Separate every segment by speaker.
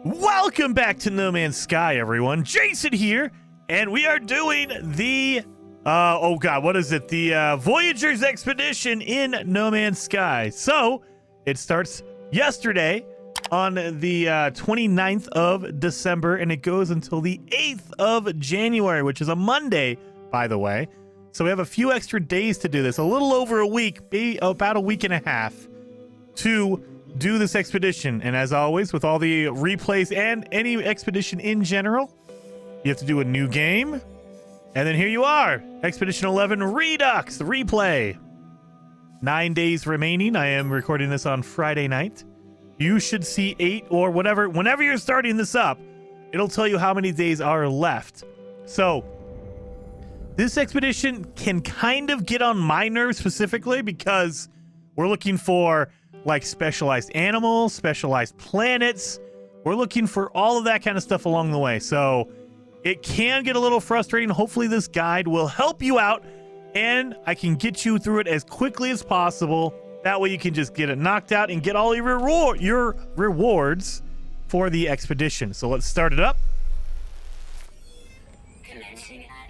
Speaker 1: Welcome back to No Man's Sky, everyone. Jason here, and we are doing the, oh god, what is it? The Voyagers Expedition in No Man's Sky. So, it starts yesterday on the 29th of December, and it goes until the 8th of January, which is a Monday, by the way. So we have a few extra days to do this, a little over a week, about a week and a half, to do this expedition. And as always, with all the replays and any expedition in general, you have to do a new game. And then here you are, Expedition 11 Redux replay. 9 days remaining. I am recording this on Friday night. You should see 8 or whatever. Whenever you're starting this up, it'll tell you how many days are left. So this expedition can kind of get on my nerves specifically because we're looking for like specialized animals, specialized planets. We're looking for all of that kind of stuff along the way. So it can get a little frustrating. Hopefully this guide will help you out and I can get you through it as quickly as possible. That way you can just get it knocked out and get all your rewards for the expedition. So let's start it up.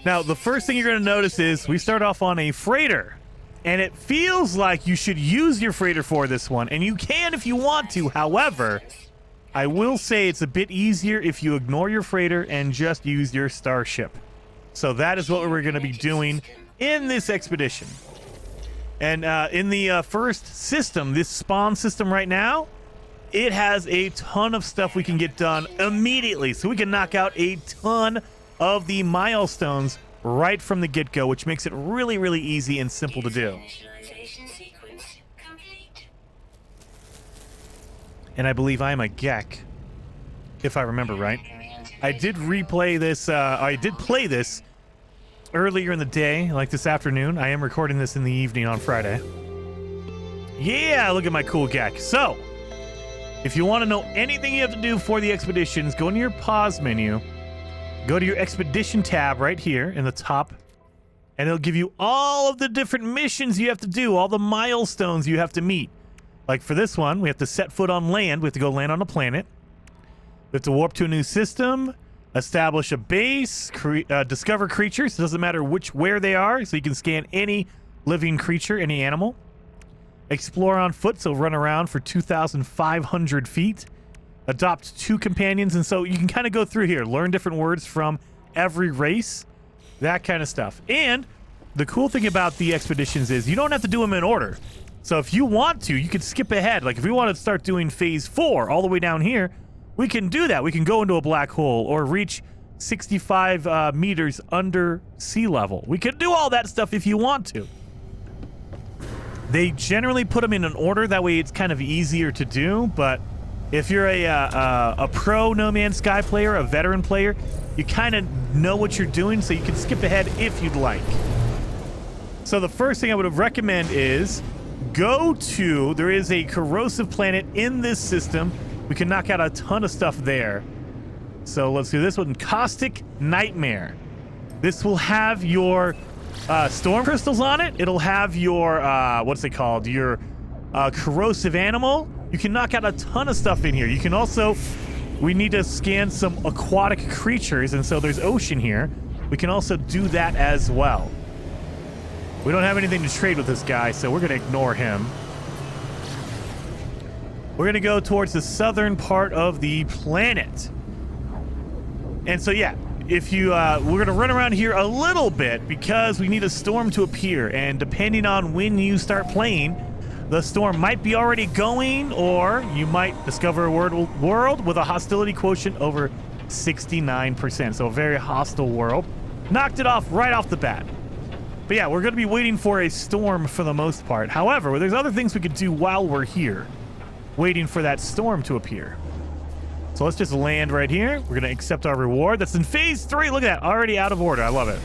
Speaker 1: Now, the first thing you're going to notice is we start off on a freighter. And it feels like you should use your freighter for this one, and you can if you want to. However, I will say it's a bit easier if you ignore your freighter and just use your starship. So that is what we're going to be doing in this expedition. And in the first system, this spawn system right now, it has a ton of stuff we can get done immediately. So we can knock out a ton of the milestones right from the get-go, which makes it really, really easy and simple to do. And I believe I'm a Gek, if I remember right. I did replay this, I did play this earlier in the day, like this afternoon. I am recording this in the evening on Friday. Yeah, look at my cool Gek. So, if you want to know anything you have to do for the expeditions, go into your pause menu. Go to your expedition tab right here in the top, and it'll give you all of the different missions you have to do, all the milestones you have to meet. Like for this one, we have to set foot on land. We have to go land on a planet. We have to warp to a new system, establish a base, discover creatures. It doesn't matter where they are, so you can scan any living creature, any animal. Explore on foot, so run around for 2,500 feet. Adopt 2 companions, and so you can kind of go through here, learn different words from every race, that kind of stuff. And the cool thing about the expeditions is you don't have to do them in order. So if you want to, you could skip ahead. Like if we want to start doing phase 4 all the way down here, we can do that. We can go into a black hole or reach 65 meters under sea level. We can do all that stuff if you want to. They generally put them in an order, that way it's kind of easier to do, but if you're a pro No Man's Sky player, a veteran player, you kind of know what you're doing, so you can skip ahead if you'd like. So the first thing I would recommend is go to, there is a corrosive planet in this system. We can knock out a ton of stuff there. So let's do this one, Caustic Nightmare. This will have your storm crystals on it. It'll have your, what's it called? Your corrosive animal. You can knock out a ton of stuff in here. You can also, we need to scan some aquatic creatures, and so there's ocean here. We can also do that as well. We don't have anything to trade with this guy, so we're going to ignore him. We're going to go towards the southern part of the planet. And so, yeah, if you, we're going to run around here a little bit because we need a storm to appear, and depending on when you start playing, the storm might be already going, or you might discover a world with a hostility quotient over 69%. So a very hostile world. Knocked it off right off the bat. But yeah, we're going to be waiting for a storm for the most part. However, there's other things we could do while we're here, waiting for that storm to appear. So let's just land right here. We're going to accept our reward. That's in phase 3. Look at that. Already out of order. I love it.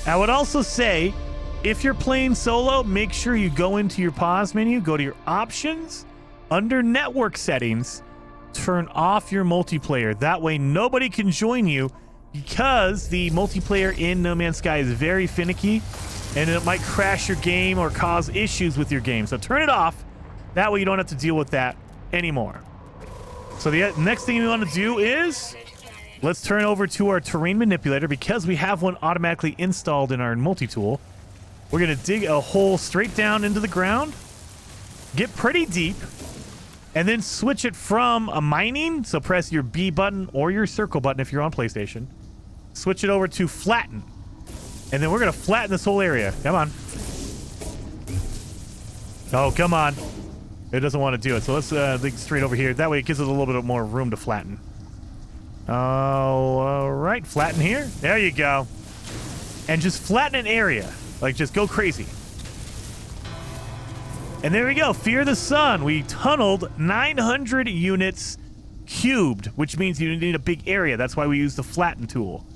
Speaker 1: I would also say, if you're playing solo, make sure you go into your pause menu, go to your options, under network settings, turn off your multiplayer. That way nobody can join you, because the multiplayer in No Man's Sky is very finicky and it might crash your game or cause issues with your game. So turn it off. That way you don't have to deal with that anymore. So the next thing we want to do is let's turn over to our terrain manipulator because we have one automatically installed in our multi-tool. We're going to dig a hole straight down into the ground, get pretty deep, and then switch it from a mining. So press your B button or your circle button if you're on PlayStation. Switch it over to flatten. And then we're going to flatten this whole area. Come on. Oh, come on. It doesn't want to do it. So let's dig straight over here. That way it gives us a little bit more room to flatten. Oh, all right. Flatten here. There you go. And just flatten an area. Like, just go crazy. And there we go. Fear the sun. We tunneled 900 units cubed, which means you need a big area. That's why we use the flatten tool.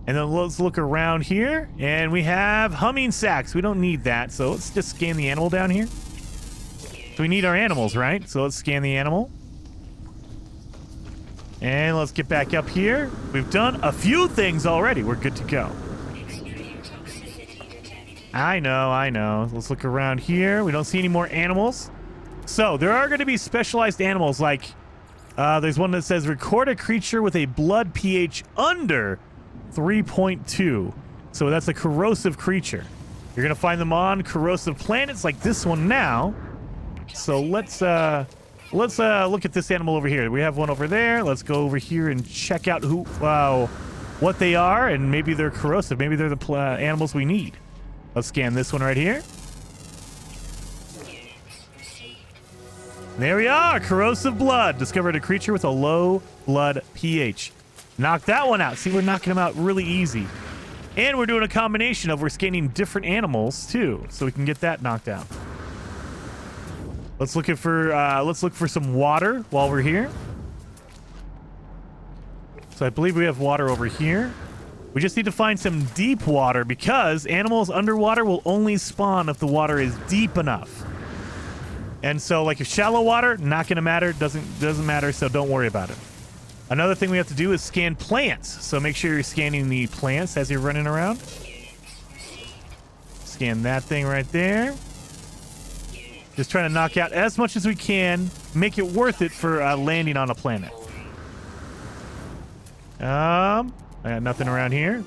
Speaker 1: And then let's look around here. And we have humming sacks. We don't need that. So let's just scan the animal down here. So we need our animals, right? So let's scan the animal. And let's get back up here. We've done a few things already. We're good to go. I know. Let's look around here. We don't see any more animals. So there are going to be specialized animals like there's one that says record a creature with a blood pH under 3.2. So that's a corrosive creature. You're going to find them on corrosive planets like this one now. So let's look at this animal over here. We have one over there. Let's go over here and check out what they are, and maybe they're corrosive. Maybe they're the animals we need. Let's scan this one right here. There we are. Corrosive blood. Discovered a creature with a low blood pH. Knock that one out. See, we're knocking them out really easy. And we're doing a combination of we're scanning different animals too, so we can get that knocked out. Let's look for some water while we're here. So I believe we have water over here. We just need to find some deep water because animals underwater will only spawn if the water is deep enough. And so like if shallow water, not gonna matter, doesn't matter, so don't worry about it. Another thing we have to do is scan plants. So make sure you're scanning the plants as you're running around. Scan that thing right there. Just trying to knock out as much as we can, make it worth it for landing on a planet. I got nothing around here.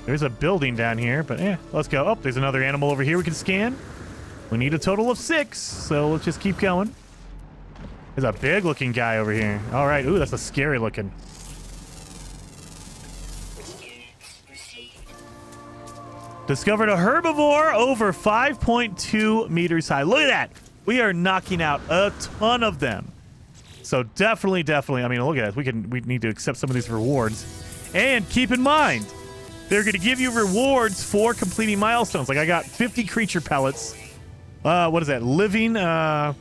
Speaker 1: There's a building down here, but let's go. Oh, there's another animal over here we can scan. We need a total of 6, so let's just keep going. There's a big looking guy over here. All right, ooh, that's a scary looking. Discovered a herbivore over 5.2 meters high. Look at that. We are knocking out a ton of them. So definitely. I mean, look at it. We need to accept some of these rewards. And keep in mind, they're going to give you rewards for completing milestones. Like I got 50 creature pellets. What is that? Living. What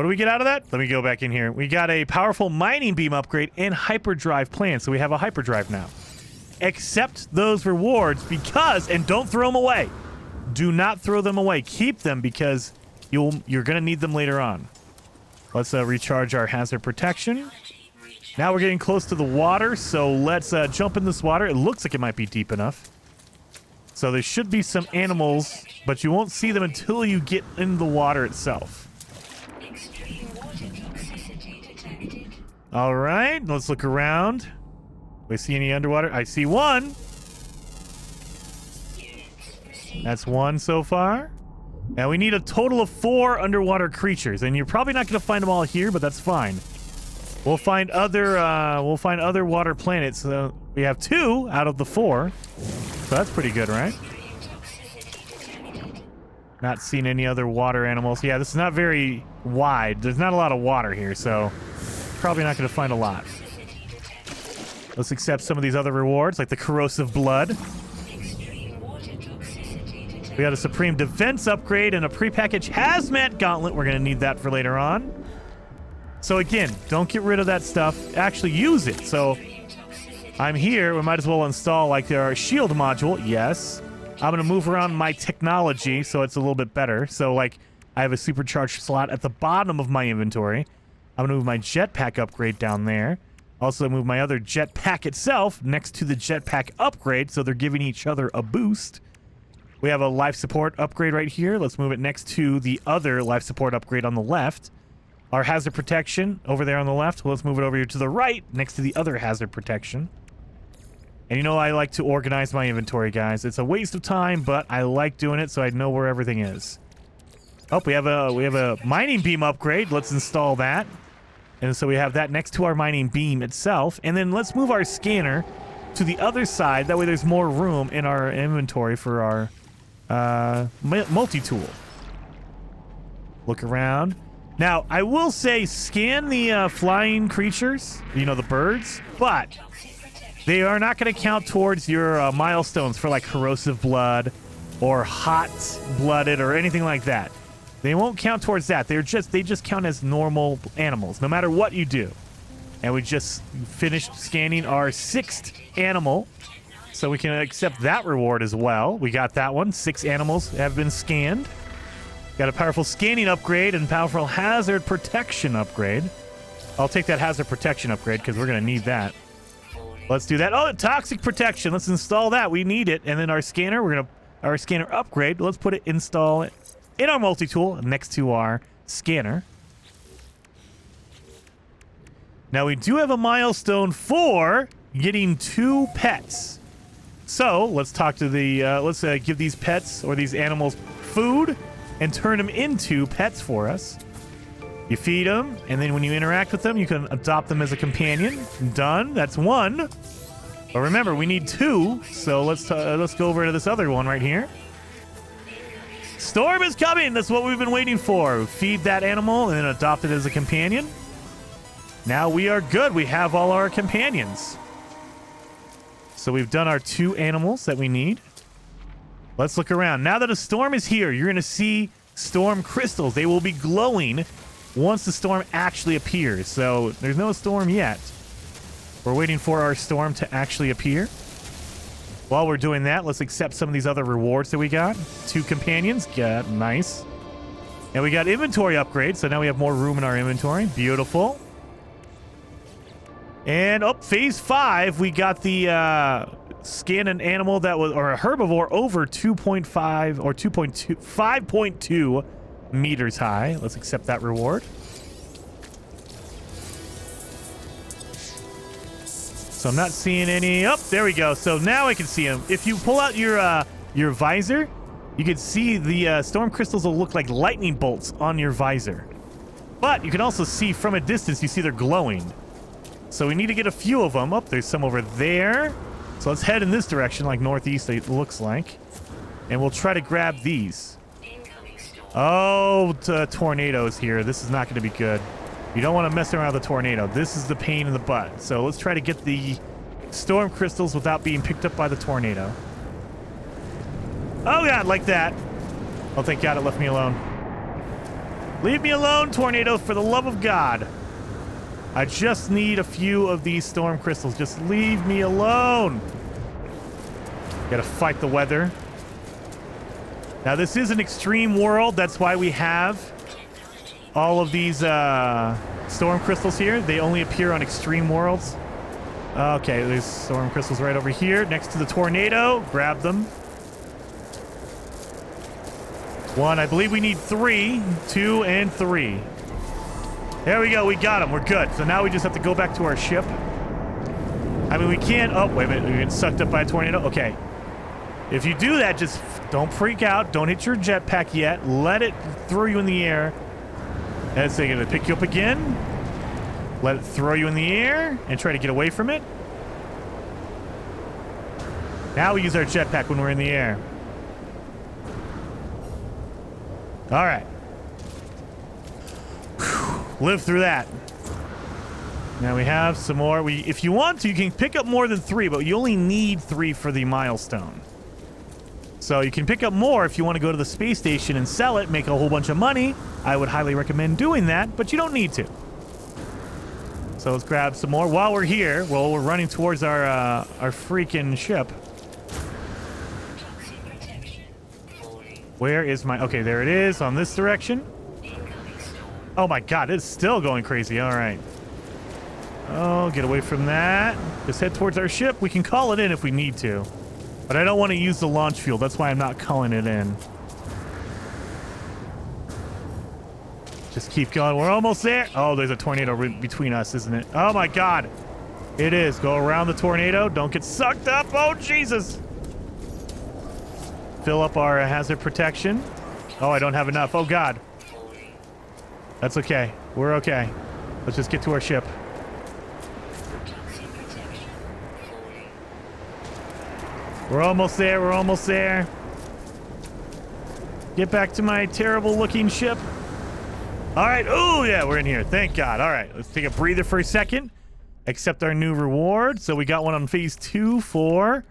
Speaker 1: do we get out of that? Let me go back in here. We got a powerful mining beam upgrade and hyperdrive plan. So we have a hyperdrive now. Accept those rewards because, and don't throw them away. Do not throw them away. Keep them because you're going to need them later on. Let's recharge our hazard protection. Now we're getting close to the water, so let's jump in this water. It looks like it might be deep enough. So there should be some animals, but you won't see them until you get in the water itself. All right, let's look around. Do we see any underwater? I see one. That's one so far. Now we need a total of 4 underwater creatures, and you're probably not going to find them all here, but that's fine. We'll find other water planets. We have 2 out of the 4, so that's pretty good, right? Not seeing any other water animals. Yeah, this is not very wide. There's not a lot of water here, so probably not going to find a lot. Let's accept some of these other rewards, like the corrosive blood. We got a supreme defense upgrade and a prepackaged hazmat gauntlet. We're going to need that for later on. So again, don't get rid of that stuff. Actually use it. So I'm here. We might as well install like our shield module. Yes. I'm going to move around my technology so it's a little bit better. So like I have a supercharged slot at the bottom of my inventory. I'm going to move my jetpack upgrade down there. Also move my other jetpack itself next to the jetpack upgrade. So they're giving each other a boost. We have a life support upgrade right here. Let's move it next to the other life support upgrade on the left. our hazard protection over there on the left. Let's move it over here to the right next to the other hazard protection. And you know, I like to organize my inventory, guys. It's a waste of time, but I like doing it so I know where everything is. Oh, we have a mining beam upgrade. Let's install that. And so we have that next to our mining beam itself. And then let's move our scanner to the other side. That way there's more room in our inventory for our multi-tool. Look around. Now, I will say scan the flying creatures, you know, the birds, but they are not going to count towards your milestones for like corrosive blood or hot-blooded or anything like that. They won't count towards that. They just count as normal animals, no matter what you do. And we just finished scanning our 6th animal, so we can accept that reward as well. We got that one. 6 animals have been scanned. Got a powerful scanning upgrade and powerful hazard protection upgrade. I'll take that hazard protection upgrade because we're going to need that. Let's do that. Oh, toxic protection. Let's install that. We need it. And then our scanner, our scanner upgrade. Let's put it, install it in our multi-tool next to our scanner. Now we do have a milestone for getting 2 pets. So let's talk to the, let's give these pets or these animals food and turn them into pets for us. You feed them, and then when you interact with them, you can adopt them as a companion. Done. That's 1. But remember, we need 2, so let's go over to this other one right here. Storm is coming. That's what we've been waiting for. Feed that animal and then adopt it as a companion. Now we are good. We have all our companions. So we've done our 2 animals that we need. Let's look around. Now that a storm is here, you're going to see storm crystals. They will be glowing once the storm actually appears. So there's no storm yet. We're waiting for our storm to actually appear. While we're doing that, let's accept some of these other rewards that we got. 2 companions. Yeah, nice. And we got inventory upgrades, so now we have more room in our inventory. Beautiful. And phase 5, we got the scan an animal that was, or a herbivore over 2.5 or 2.2, 5.2 meters high. Let's accept that reward. So I'm not seeing any. Oh, there we go. So now I can see him. If you pull out your visor, you can see the storm crystals will look like lightning bolts on your visor. But you can also see from a distance, you see they're glowing. So we need to get a few of them. Oh, there's some over there. So let's head in this direction, like northeast it looks like. And we'll try to grab these. Oh, tornadoes here. This is not going to be good. You don't want to mess around with a tornado. This is the pain in the butt. So let's try to get the storm crystals without being picked up by the tornado. Oh, God, like that. Oh, thank God it left me alone. Leave me alone, tornado, for the love of God. I just need a few of these storm crystals. Just leave me alone. Gotta fight the weather. Now, this is an extreme world. That's why we have all of these storm crystals here. They only appear on extreme worlds. Okay, there's storm crystals right over here next to the tornado. Grab them. 1, I believe we need 3. 2 and 3. There we go. We got them. We're good. So now we just have to go back to our ship. I mean, we can't. Oh, wait a minute. We get sucked up by a tornado. Okay. If you do that, just don't freak out. Don't hit your jetpack yet. Let it throw you in the air. And it's going to pick you up again. Let it throw you in the air and try to get away from it. Now we use our jetpack when we're in the air. All right. Live through that. Now we have some more. If you want to, you can pick up more than 3, but you only need 3 for the milestone. So you can pick up more if you want to go to the space station and sell it, make a whole bunch of money. I would highly recommend doing that, but you don't need to. So let's grab some more while we're here. Well, we're running towards our freaking ship. Where is my... Okay, there it is on this direction. Oh my God, it's still going crazy. All right. Oh, get away from that. Just head towards our ship. We can call it in if we need to. But I don't want to use the launch fuel. That's why I'm not calling it in. Just keep going. We're almost there. Oh, there's a tornado between us, isn't it? Oh, my God. It is. Go around the tornado. Don't get sucked up. Oh, Jesus. Fill up our hazard protection. Oh, I don't have enough. Oh, God. That's okay. We're okay. Let's just get to our ship. We're almost there. We're almost there. Get back to my terrible looking ship. All right. Oh, yeah, we're in here. Thank God. All right. Let's take a breather for a second. Accept our new reward. So we got one on phase 2 for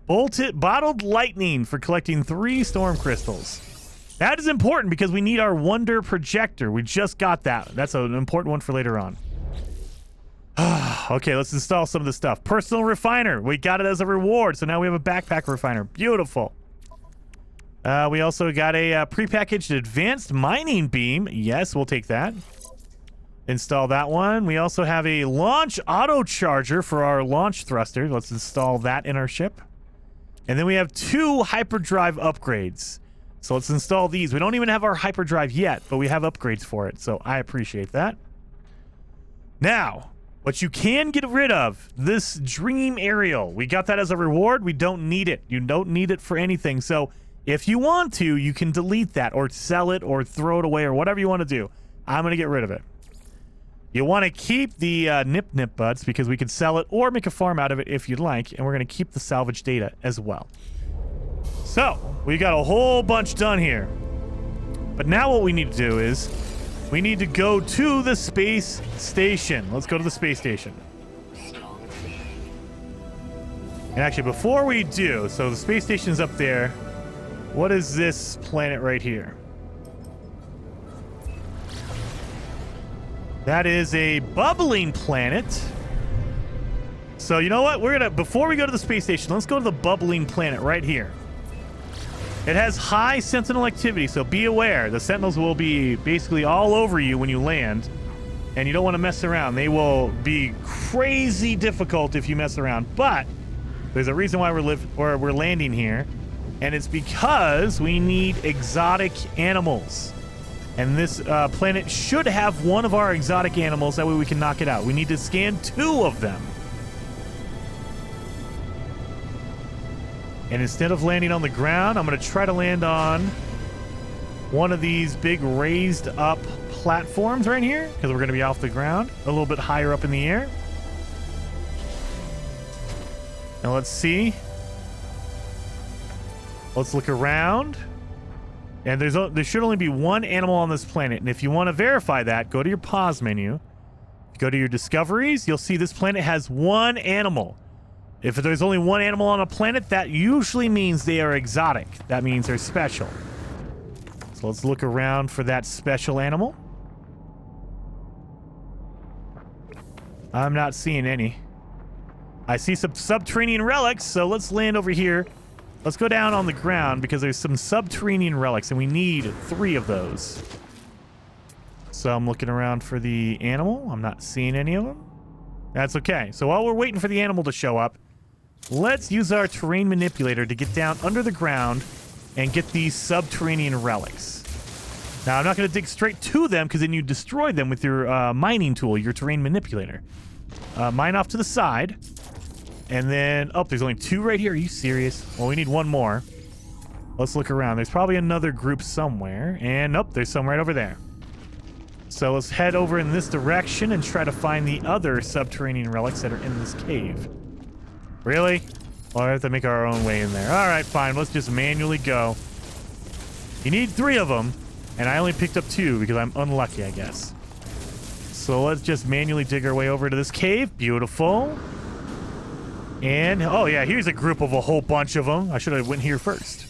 Speaker 1: bottled lightning for collecting 3 storm crystals. That is important because we need our wonder projector. We just got that. That's an important one for later on. Okay, let's install some of the stuff. Personal refiner. We got it as a reward. So now we have a backpack refiner. Beautiful. We also got a prepackaged advanced mining beam. Yes, we'll take that. Install that one. We also have a launch auto charger for our launch thruster. Let's install that in our ship. And then we have 2 hyperdrive upgrades. So let's install these. We don't even have our hyperdrive yet, but we have upgrades for it. So I appreciate that. Now, what you can get rid of, this dream aerial. We got that as a reward. We don't need it. You don't need it for anything. So if you want to, you can delete that or sell it or throw it away or whatever you want to do. I'm going to get rid of it. You want to keep the nip buds because we can sell it or make a farm out of it if you'd like. And we're going to keep the salvage data as well. So we got a whole bunch done here. But now what we need to do is we need to go to the space station. Let's go to the space station. And actually, before we do, so the space station's up there. What is this planet right here? That is a bubbling planet. So you know what? We're gonna, before we go to the space station, let's go to the bubbling planet right here. It has high sentinel activity, so be aware. The sentinels will be basically all over you when you land, and you don't want to mess around. They will be crazy difficult if you mess around, but there's a reason why we're landing here, and it's because we need exotic animals. And this planet should have one of our exotic animals. That way we can knock it out. We need to scan 2 of them. And instead of landing on the ground, I'm going to try to land on one of these big raised up platforms right here, because we're going to be off the ground, a little bit higher up in the air. Now let's see. Let's look around. And there should only be 1 animal on this planet. And if you want to verify that, go to your pause menu. Go to your discoveries. You'll see this planet has 1 animal. If there's only 1 animal on a planet, that usually means they are exotic. That means they're special. So let's look around for that special animal. I'm not seeing any. I see some subterranean relics, so let's land over here. Let's go down on the ground because there's some subterranean relics, and we need 3 of those. So I'm looking around for the animal. I'm not seeing any of them. That's okay. So while we're waiting for the animal to show up, let's use our terrain manipulator to get down under the ground and get these subterranean relics. Now, I'm not going to dig straight to them because then you destroy them with your mining tool, your terrain manipulator. Mine off to the side. And then, oh, there's only 2 right here. Are you serious? Well, we need 1 more. Let's look around. There's probably another group somewhere. And nope, there's some right over there. So let's head over in this direction and try to find the other subterranean relics that are in this cave. Really? Well, I have to make our own way in there. All right, fine. Let's just manually go. You need 3 of them, and I only picked up 2 because I'm unlucky, I guess. So let's just manually dig our way over to this cave. Beautiful. And, oh yeah, here's a group of a whole bunch of them. I should have went here first.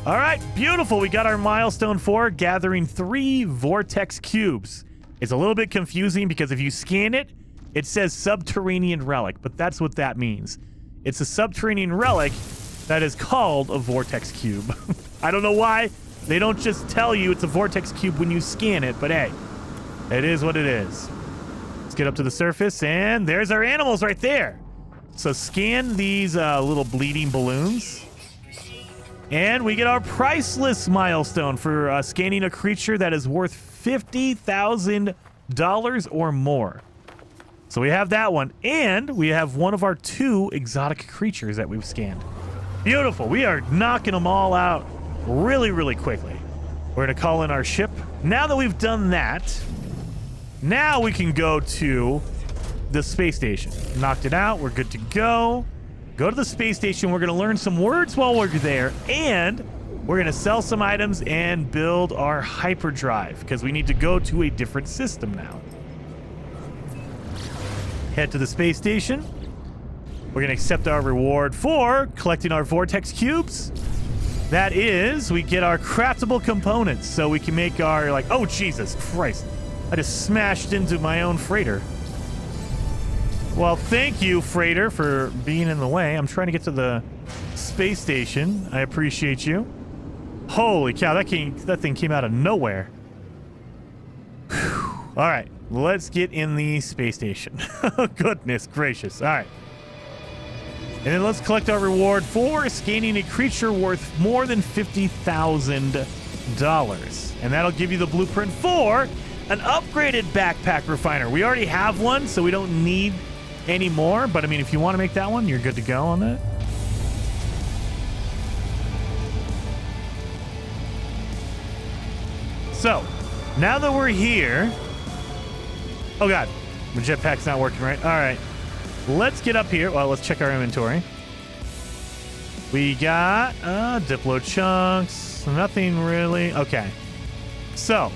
Speaker 1: All right, beautiful. We got our milestone 4, gathering 3 vortex cubes. It's a little bit confusing because if you scan it, it says subterranean relic, but that's what that means. It's a subterranean relic that is called a vortex cube. I don't know why they don't just tell you it's a vortex cube when you scan it, but hey, it is what it is. Let's get up to the surface, and there's our animals right there. So scan these little bleeding balloons. And we get our priceless milestone for scanning a creature that is worth $50,000 or more. So we have that one, and we have one of our 2 exotic creatures that we've scanned. Beautiful. We are knocking them all out really, really quickly. We're going to call in our ship. Now that we've done that, now we can go to the space station. Knocked it out. We're good to go. Go to the space station. We're going to learn some words while we're there, and we're going to sell some items and build our hyperdrive because we need to go to a different system now. Head to the space station. We're going to accept our reward for collecting our vortex cubes. That is, we get our craftable components so we can make our, like, oh, Jesus Christ. I just smashed into my own freighter. Well, thank you, freighter, for being in the way. I'm trying to get to the space station. I appreciate you. Holy cow, that thing came out of nowhere. Whew. All right, let's get in the space station. Goodness gracious. All right. And then let's collect our reward for scanning a creature worth more than $50,000. And that'll give you the blueprint for an upgraded backpack refiner. We already have one, so we don't need any more. But, I mean, if you want to make that one, you're good to go on that. So, now that we're here... Oh, God. My jetpack's not working right. All right. Let's get up here. Well, let's check our inventory. We got Diplo chunks. Nothing really. Okay. So,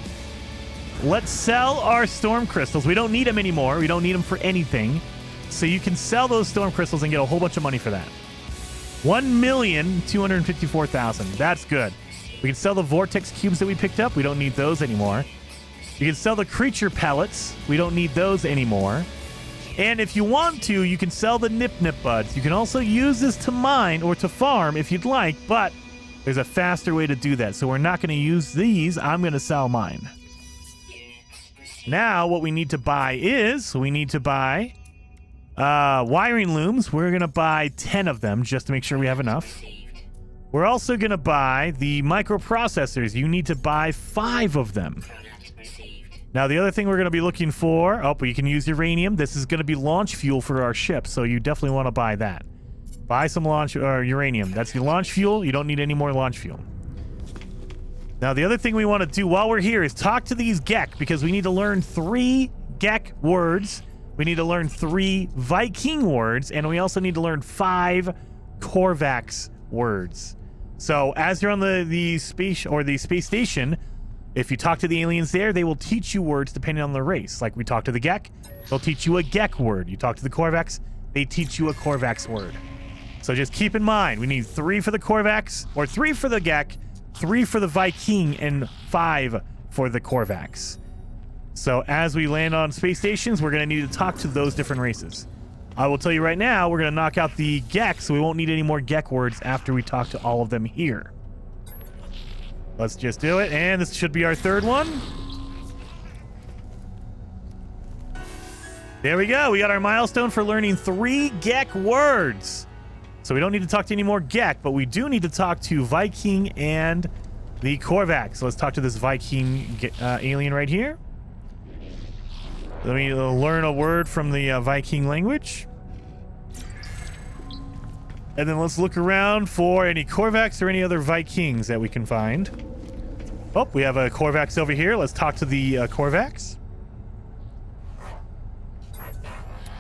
Speaker 1: let's sell our storm crystals. We don't need them anymore. We don't need them for anything. So you can sell those storm crystals and get a whole bunch of money for that. 1,254,000. That's good. We can sell the vortex cubes that we picked up. We don't need those anymore. You can sell the creature pellets. We don't need those anymore. And if you want to, you can sell the Nip Nip Buds. You can also use this to mine or to farm if you'd like, but there's a faster way to do that. So we're not going to use these. I'm going to sell mine. Now what we need to buy is, we need to buy wiring looms. We're going to buy 10 of them just to make sure we have enough. We're also going to buy the microprocessors. You need to buy 5 of them. Now, the other thing we're going to be looking for... Oh, but you can use uranium. This is going to be launch fuel for our ship, so you definitely want to buy that. Buy some uranium. That's the launch fuel. You don't need any more launch fuel. Now, the other thing we want to do while we're here is talk to these Gek, because we need to learn 3 Gek words. We need to learn 3 Viking words, and we also need to learn 5 Korvax words. So, as you're on the space station... If you talk to the aliens there, they will teach you words depending on the race. Like we talk to the Gek, they'll teach you a Gek word. You talk to the Korvax, they teach you a Korvax word. So just keep in mind, we need 3 for the Korvax, or 3 for the Gek, 3 for the Viking, and 5 for the Korvax. So as we land on space stations, we're going to need to talk to those different races. I will tell you right now, we're going to knock out the Gek, so we won't need any more Gek words after we talk to all of them here. Let's just do it, and this should be our 3rd one. There we go. We got our milestone for learning 3 Gek words. So we don't need to talk to any more Gek, but we do need to talk to Viking and the Korvax. So let's talk to this Viking alien right here. Let me learn a word from the Viking language. And then let's look around for any Korvax or any other Vikings that we can find. Oh, we have a Korvax over here. Let's talk to the Korvax.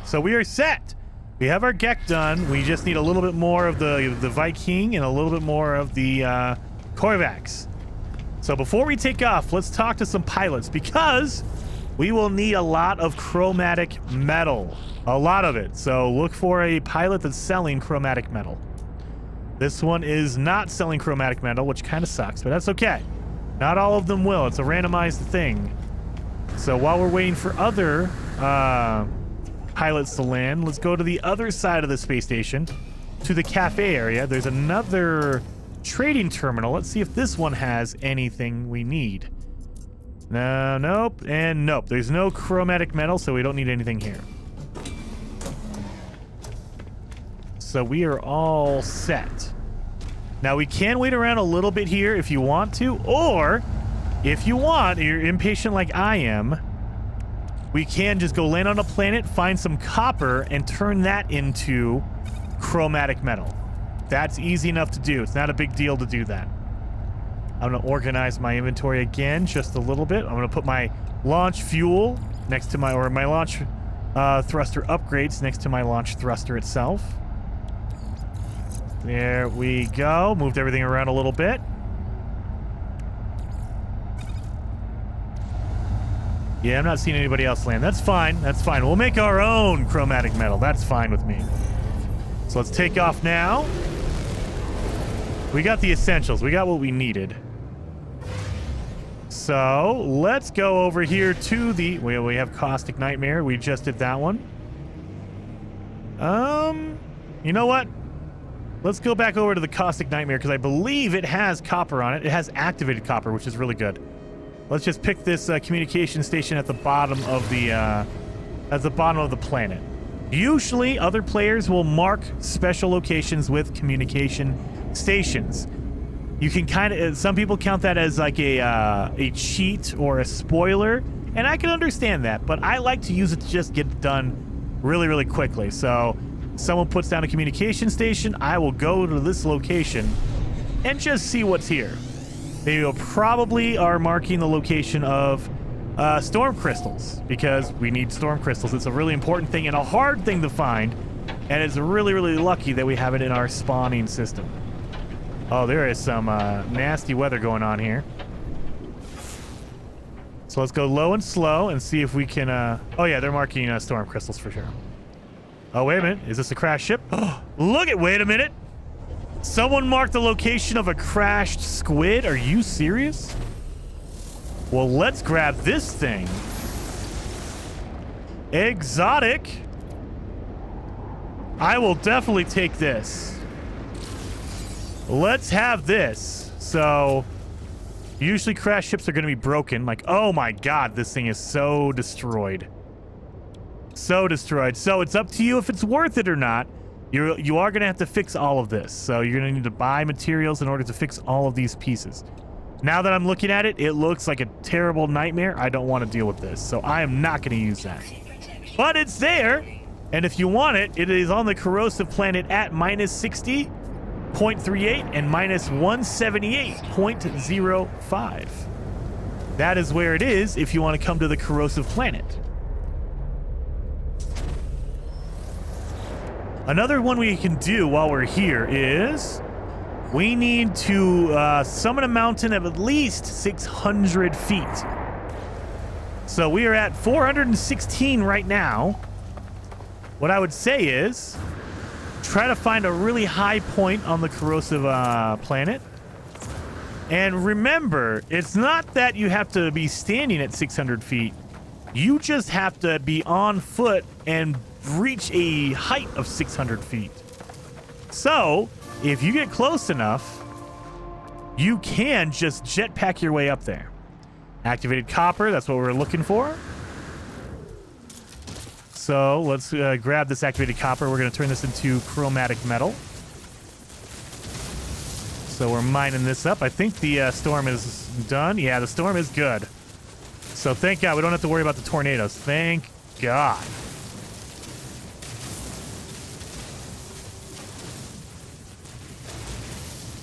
Speaker 1: So we are set. We have our Gek done. We just need a little bit more of the Viking and a little bit more of the Korvax. So before we take off, let's talk to some pilots because we will need a lot of chromatic metal. A lot of it. So look for a pilot that's selling chromatic metal. This one is not selling chromatic metal, which kind of sucks, but that's okay. Not all of them will. It's a randomized thing. So while we're waiting for other pilots to land, let's go to the other side of the space station, to the cafe area. There's another trading terminal. Let's see if this one has anything we need. No, nope, and nope. There's no chromatic metal, so we don't need anything here. So we are all set. Now we can wait around a little bit here if you want to, or If you want, you're impatient like I am, we can just go land on a planet, find some copper, and turn that into chromatic metal. That's easy enough to do. It's not a big deal to do that. I'm going to organize my inventory again just a little bit. I'm going to put my launch fuel next to my launch thruster upgrades next to my launch thruster itself. There we go. Moved everything around a little bit. Yeah, I'm not seeing anybody else land. That's fine. That's fine. We'll make our own chromatic metal. That's fine with me. So let's take off now. We got the essentials. We got what we needed. So let's go over here to the... We have Caustic Nightmare. We just did that one. You know what? Let's go back over to the Caustic Nightmare because I believe it has copper on it. It has activated copper, which is really good. Let's just pick this communication station at the bottom of the planet. Usually, other players will mark special locations with communication stations. You can kind of, some people count that as like a cheat or a spoiler, and I can understand that, but I like to use it to just get it done really, really quickly. So, someone puts down a communication station, I will go to this location and just see what's here. They will probably are marking the location of storm crystals because we need storm crystals. It's a really important thing and a hard thing to find, and it's really, really lucky that we have it in our spawning system. Oh, there is some nasty weather going on here. So let's go low and slow and see if we can... Oh, yeah, they're marking storm crystals for sure. Oh, wait a minute. Is this a crashed ship? Oh, look at... Wait a minute. Someone marked the location of a crashed squid? Are you serious? Well, let's grab this thing. Exotic. I will definitely take this. Let's have this. So, usually crashed ships are going to be broken. Like, oh my god, this thing is so destroyed. So destroyed. So, it's up to you if it's worth it or not. You are going to have to fix all of this. So you're going to need to buy materials in order to fix all of these pieces. Now that I'm looking at it, it looks like a terrible nightmare. I don't want to deal with this. So I am not going to use that. But it's there. And if you want it, it is on the corrosive planet at -60.38 and -178.05. That is where it is if you want to come to the corrosive planet. Another one we can do while we're here is we need to summon a mountain of at least 600 feet. So we are at 416 right now. What I would say is try to find a really high point on the corrosive planet. And remember, it's not that you have to be standing at 600 feet. You just have to be on foot and reach a height of 600 feet. So, if you get close enough, you can just jetpack your way up there. Activated copper, that's what we're looking for. So, let's grab this activated copper. We're going to turn this into chromatic metal. So, we're mining this up. I think the storm is done. Yeah, the storm is good. So, thank God we don't have to worry about the tornadoes. Thank God.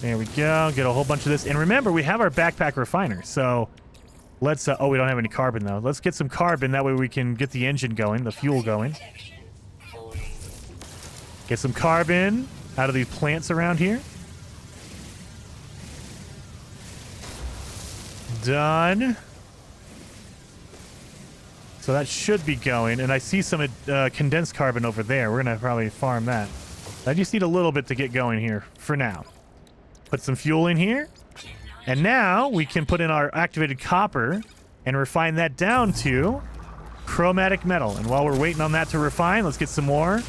Speaker 1: There we go. Get a whole bunch of this. And remember, we have our backpack refiner. So let's... oh, we don't have any carbon, though. Let's get some carbon. That way we can get the engine going, the fuel going. Get some carbon out of these plants around here. Done. So that should be going. And I see some condensed carbon over there. We're going to probably farm that. I just need a little bit to get going here for now. Put some fuel in here. And now we can put in our activated copper and refine that down to chromatic metal. And while we're waiting on that to refine, let's get some more.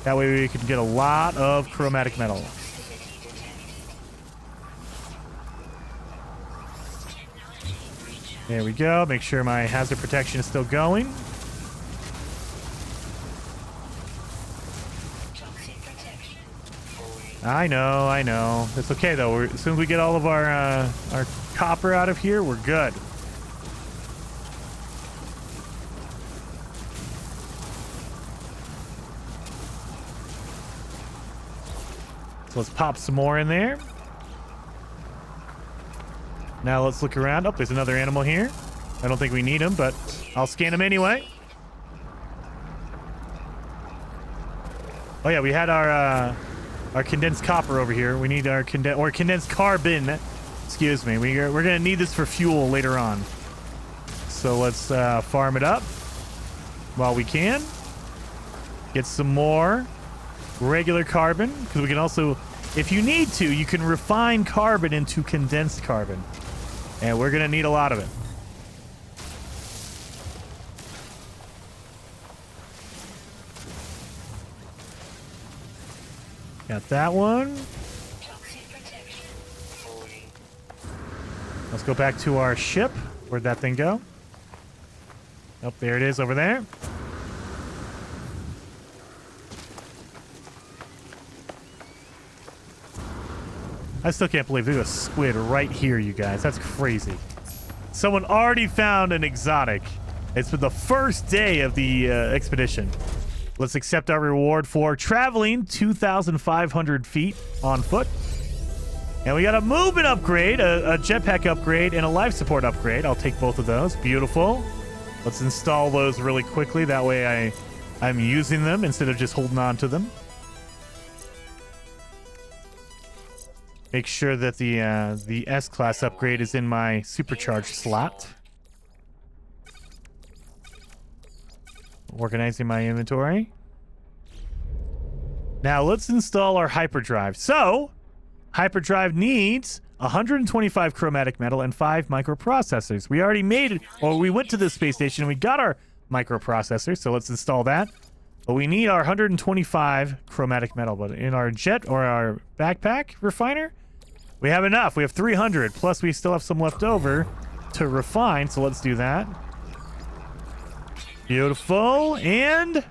Speaker 1: That way we can get a lot of chromatic metal. There we go. Make sure my hazard protection is still going. I know. It's okay though. As soon as we get all of our copper out of here, we're good. So let's pop some more in there. Now let's look around. Oh, there's another animal here. I don't think we need him, but I'll scan him anyway. Oh yeah, we had our condensed copper over here. We need our condensed carbon. Excuse me. We're gonna need this for fuel later on. So let's farm it up while we can. Get some more regular carbon, because we can also, if you need to, you can refine carbon into condensed carbon. And we're going to need a lot of it. Got that one. Let's go back to our ship. Where'd that thing go? Oh, there it is over there. I still can't believe there's a squid right here, you guys. That's crazy. Someone already found an exotic. It's been the first day of the expedition. Let's accept our reward for traveling 2,500 feet on foot. And we got a movement upgrade, a jetpack upgrade, and a life support upgrade. I'll take both of those. Beautiful. Let's install those really quickly. That way I'm using them instead of just holding on to them. Make sure that the S-Class upgrade is in my supercharged slot. Organizing my inventory. Now let's install our hyperdrive. So, hyperdrive needs 125 chromatic metal and 5 microprocessors. We already made it, or we went to the space station and we got our microprocessor, so let's install that. But we need our 125 chromatic metal. But in our jet or our backpack refiner, we have enough. We have 300. Plus, we still have some left over to refine. So let's do that. Beautiful. And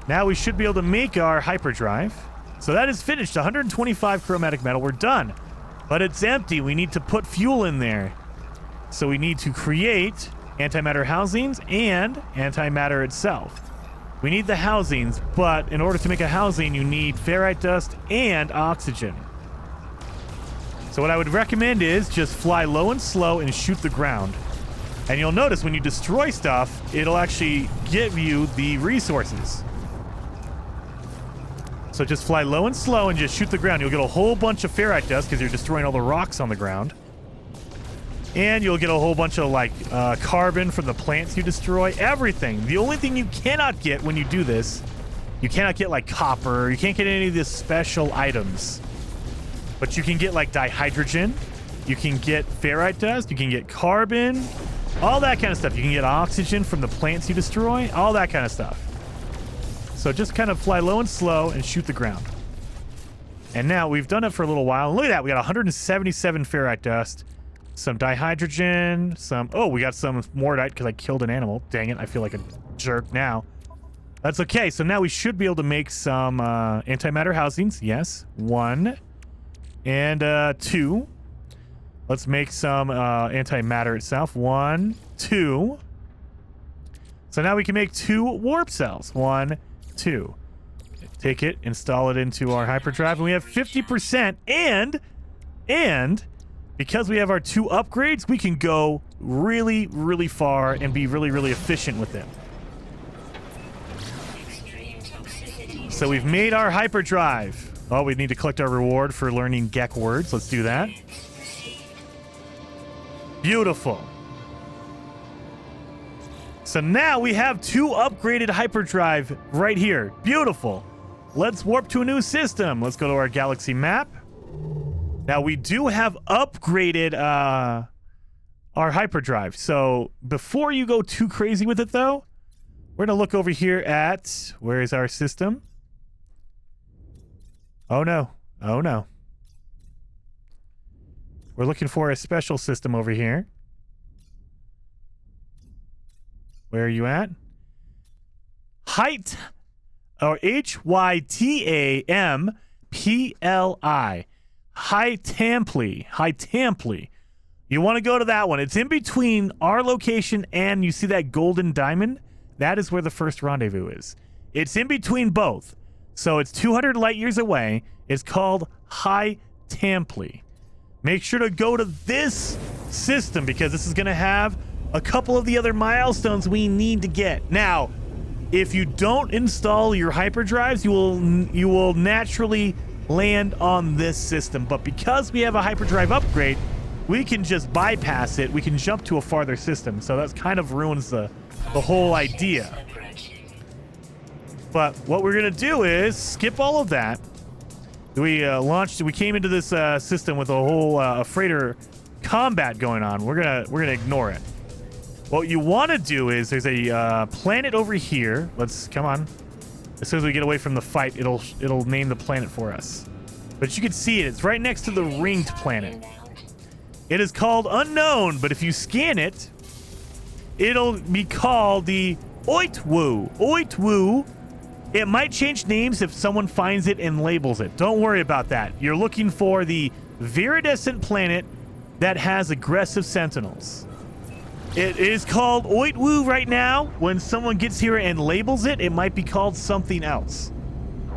Speaker 1: now we should be able to make our hyperdrive. So that is finished. 125 chromatic metal. We're done. But it's empty. We need to put fuel in there. So we need to create antimatter housings and antimatter itself. We need the housings, but in order to make a housing, you need ferrite dust and oxygen. So what I would recommend is just fly low and slow and shoot the ground. And you'll notice when you destroy stuff, it'll actually give you the resources. So just fly low and slow and just shoot the ground. You'll get a whole bunch of ferrite dust because you're destroying all the rocks on the ground. And you'll get a whole bunch of like carbon from the plants you destroy. Everything. The only thing you cannot get when you do this, you cannot get like copper. You can't get any of these special items. But you can get like dihydrogen. You can get ferrite dust. You can get carbon. All that kind of stuff. You can get oxygen from the plants you destroy. All that kind of stuff. So just kind of fly low and slow and shoot the ground. And now we've done it for a little while. Look at that. We got 177 ferrite dust. Some dihydrogen, we got some mortite because I killed an animal. Dang it, I feel like a jerk now. That's okay. So now we should be able to make some antimatter housings. Yes, 1 and 2. Let's make some antimatter itself. 1, 2. So now we can make 2 warp cells. 1, 2. Take it, install it into our hyperdrive, and we have 50%. And because we have our 2 upgrades, we can go really, really far and be really, really efficient with it. So we've made our hyperdrive. Oh, we need to collect our reward for learning Gek words. Let's do that. Beautiful. So now we have 2 upgraded hyperdrive right here. Beautiful. Let's warp to a new system. Let's go to our galaxy map. Now, we do have upgraded our hyperdrive. So before you go too crazy with it, though, we're going to look over here at... Where is our system? Oh, no. Oh, no. We're looking for a special system over here. Where are you at? Height, or Hytampley. Hytampley. You want to go to that one. It's in between our location and you see that golden diamond? That is where the first rendezvous is. It's in between both. So it's 200 light years away. It's called High Tamply. Make sure to go to this system because this is going to have a couple of the other milestones we need to get. Now, if you don't install your hyperdrives, you will naturally land on this system. But because we have a hyperdrive upgrade, we can just bypass it. We can jump to a farther system. So that kind of ruins the whole idea. But what we're gonna do is skip all of that. We came into this system with a whole freighter combat going on. We're gonna ignore it. What you want to do is there's a planet over here. Let's come on. As soon as we get away from the fight, it'll name the planet for us. But you can see it. It's right next to the ringed planet. It is called Unknown, but if you scan it, it'll be called the Oitwu. Oitwu. It might change names if someone finds it and labels it. Don't worry about that. You're looking for the viridescent planet that has aggressive sentinels. It is called Oitwu right now. When someone gets here and labels it, it might be called something else.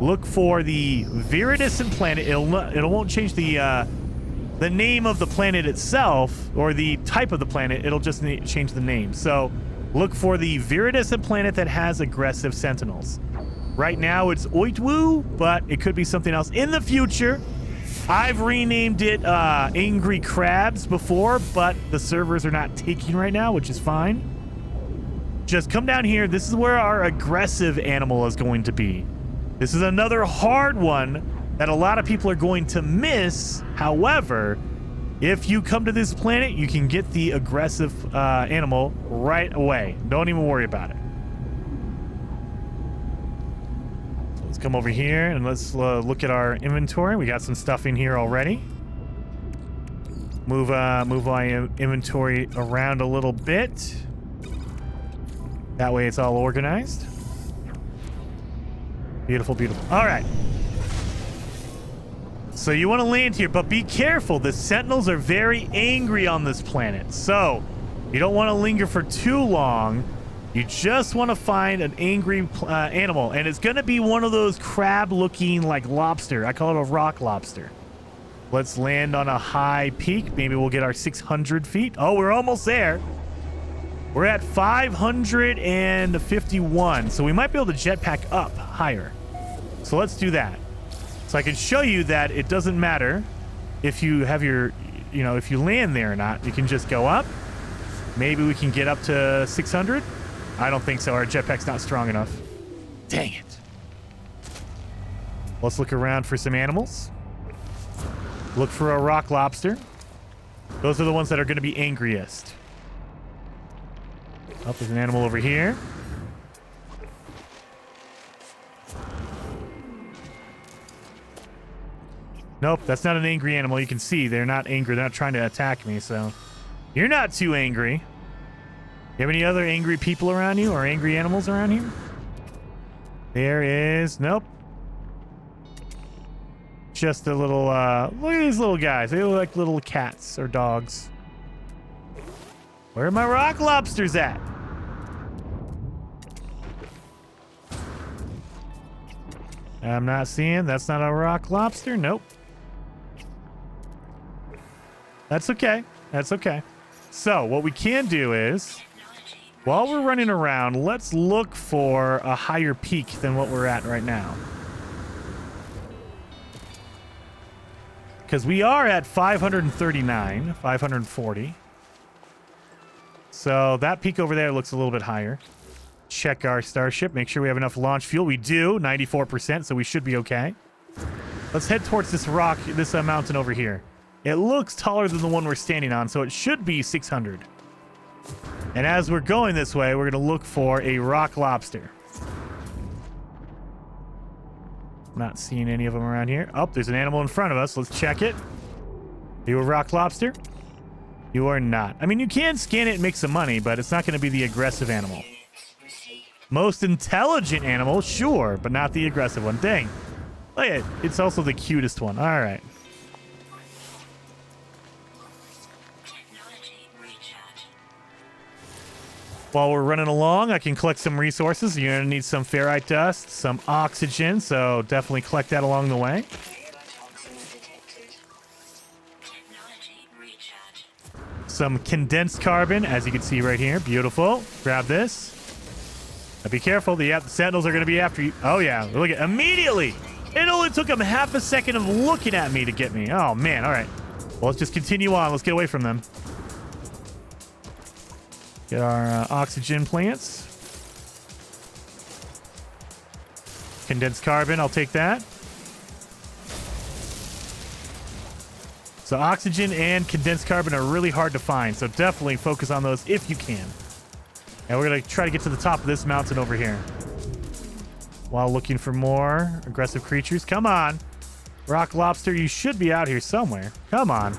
Speaker 1: Look for the viridescent planet. It won't change the name of the planet itself or the type of the planet. It'll just change the name. So look for the viridescent planet that has aggressive sentinels. Right now it's Oitwu, but it could be something else in the future. I've renamed it Angry Crabs before, but the servers are not taking right now, which is fine. Just come down here. This is where our aggressive animal is going to be. This is another hard one that a lot of people are going to miss. However, if you come to this planet, you can get the aggressive animal right away. Don't even worry about it. Let's come over here and let's look at our inventory. We got some stuff in here already. Move my inventory around a little bit. That way it's all organized. Beautiful, beautiful. All right. So you want to land here, but be careful. The sentinels are very angry on this planet. So you don't want to linger for too long. You just want to find an angry animal, and it's going to be one of those crab-looking like lobster. I call it a rock lobster. Let's land on a high peak. Maybe we'll get our 600 feet. Oh, we're almost there. We're at 551, so we might be able to jetpack up higher. So let's do that. So I can show you that it doesn't matter if you have your, if you land there or not. You can just go up. Maybe we can get up to 600. I don't think so. Our jetpack's not strong enough. Dang it. Let's look around for some animals. Look for a rock lobster. Those are the ones that are going to be angriest. Oh, there's an animal over here. Nope, that's not an angry animal. You can see they're not angry. They're not trying to attack me, so... You're not too angry. You have any other angry people around you or angry animals around here? There is... Nope. Just a little, look at these little guys. They look like little cats or dogs. Where are my rock lobsters at? I'm not seeing. That's not a rock lobster. Nope. That's okay. That's okay. So what we can do is, while we're running around, let's look for a higher peak than what we're at right now. Because we are at 539, 540. So that peak over there looks a little bit higher. Check our starship. Make sure we have enough launch fuel. We do, 94%, so we should be okay. Let's head towards this rock, this mountain over here. It looks taller than the one we're standing on, so it should be 600. And as we're going this way, we're going to look for a rock lobster. Not seeing any of them around here. Oh, there's an animal in front of us. Let's check it. Are you a rock lobster? You are not. I mean, you can scan it and make some money, but it's not going to be the aggressive animal. Most intelligent animal, sure, but not the aggressive one. Dang. Look at it. It's also the cutest one. All right. While we're running along, I can collect some resources. You're going to need some ferrite dust, some oxygen, so definitely collect that along the way. Some condensed carbon, as you can see right here. Beautiful. Grab this. Now be careful. The sentinels are going to be after you. Oh, yeah. Look at immediately. It only took them half a second of looking at me to get me. Oh, man. All right. Well, let's just continue on. Let's get away from them. Get our oxygen plants. Condensed carbon. I'll take that. So oxygen and condensed carbon are really hard to find, so definitely focus on those if you can. And we're going to try to get to the top of this mountain over here while looking for more aggressive creatures. Come on. Rock lobster, you should be out here somewhere. Come on.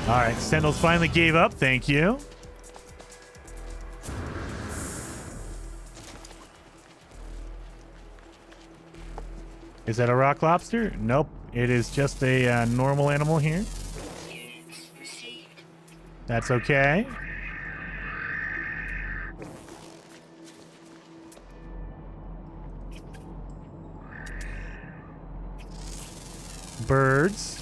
Speaker 1: All right, Sentinels finally gave up. Thank you. Is that a rock lobster? Nope. It is just a normal animal here. That's okay. Birds.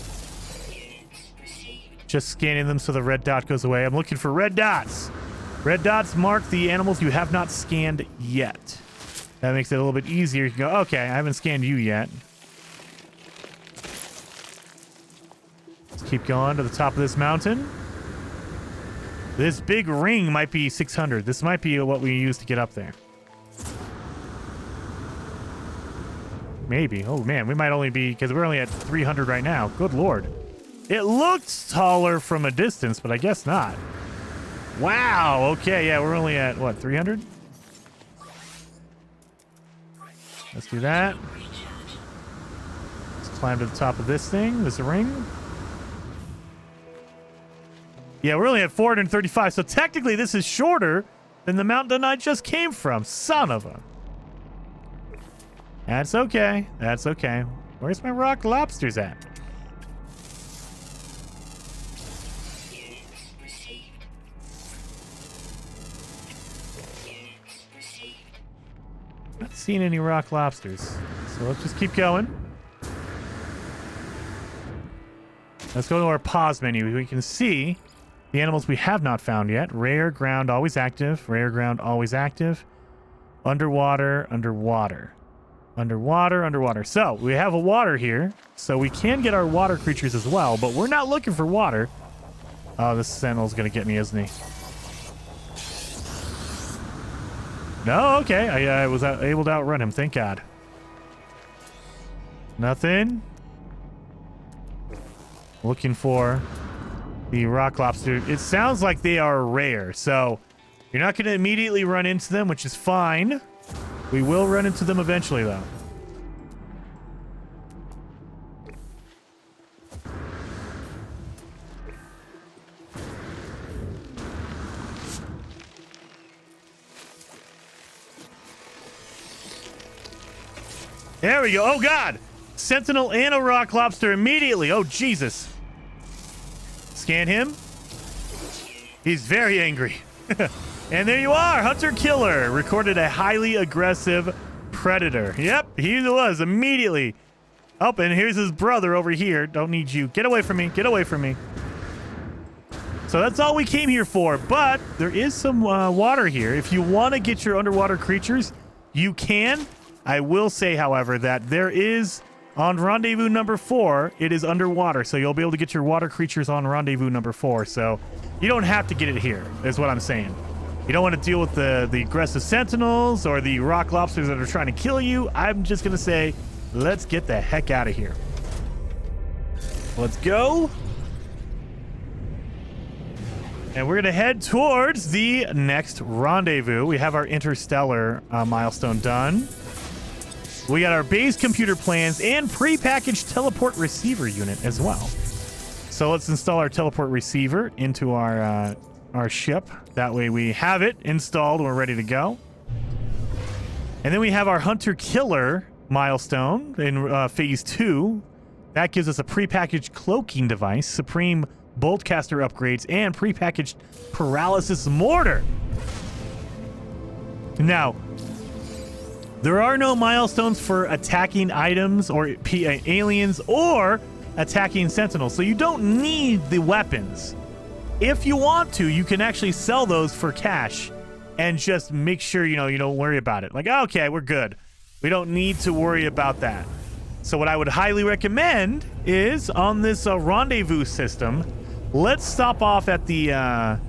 Speaker 1: Just scanning them so the red dot goes away. I'm looking for red dots. Red dots mark the animals you have not scanned yet. That makes it a little bit easier. You can go, okay, I haven't scanned you yet. Let's keep going to the top of this mountain. This big ring might be 600. This might be what we use to get up there. Maybe. Oh, man, we might only be... because we're only at 300 right now. Good Lord. It looked taller from a distance, but I guess not. Wow. Okay, yeah, we're only at, what, 300? Let's do that. Let's climb to the top of this thing. This ring. Yeah, we're only at 435, so technically this is shorter than the mountain I just came from. Son of a... That's okay. That's okay. Where's my rock lobsters at? Not seeing any rock lobsters. So let's just keep going. Let's go to our pause menu. We can see the animals we have not found yet. Rare ground, always active. Rare ground, always active. Underwater, underwater. Underwater, underwater. So we have a water here. So we can get our water creatures as well, but we're not looking for water. Oh, this sentinel's going to get me, isn't he? No, okay. I was able to outrun him. Thank God. Nothing. Looking for the rock lobster. It sounds like they are rare, so you're not going to immediately run into them, which is fine. We will run into them eventually, though. There we go. Oh, God. Sentinel and a rock lobster immediately. Oh, Jesus. Scan him. He's very angry. And there you are. Hunter-killer. Recorded a highly aggressive predator. Yep, he was immediately. Oh, and here's his brother over here. Don't need you. Get away from me. Get away from me. So that's all we came here for. But there is some water here. If you want to get your underwater creatures, you can. I will say, however, that there is, on rendezvous number 4, it is underwater, so you'll be able to get your water creatures on rendezvous number 4, so you don't have to get it here, is what I'm saying. You don't want to deal with the aggressive sentinels or the rock lobsters that are trying to kill you. I'm just going to say, let's get the heck out of here. Let's go. And we're going to head towards the next rendezvous. We have our interstellar milestone done. We got our base computer plans and pre-packaged teleport receiver unit as well. So let's install our teleport receiver into our ship. That way we have it installed and we're ready to go. And then we have our hunter-killer milestone in phase 2 That gives us a prepackaged cloaking device, supreme boltcaster upgrades, and prepackaged paralysis mortar. Now, there are no milestones for attacking items or aliens or attacking sentinels, so you don't need the weapons. If you want to, you can actually sell those for cash and just make sure, you don't worry about it. Like, okay, we're good. We don't need to worry about that. So what I would highly recommend is on this rendezvous system, let's stop off at the